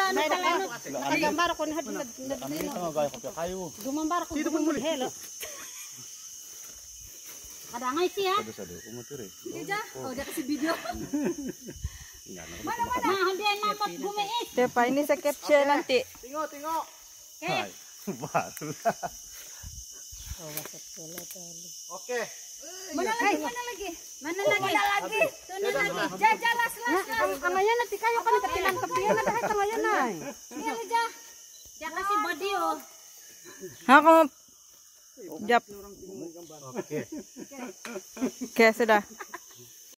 Ada gambar ko na hadlad. Gumambar ko gumambar helo. Ada ngay siya. Oh, dia kasih video. Mana? Nah, dia nampak bumiis. Tepa ini saya capture nanti. Tengok. Eh. Baru. Oke. Mana lagi? Mana lagi? Jalas. Amanya nanti kayo kan ketilan kepian ada tengahnya nai. Iya aja. Dia kasih body oh. Aku jap. Oke. Oke, sudah.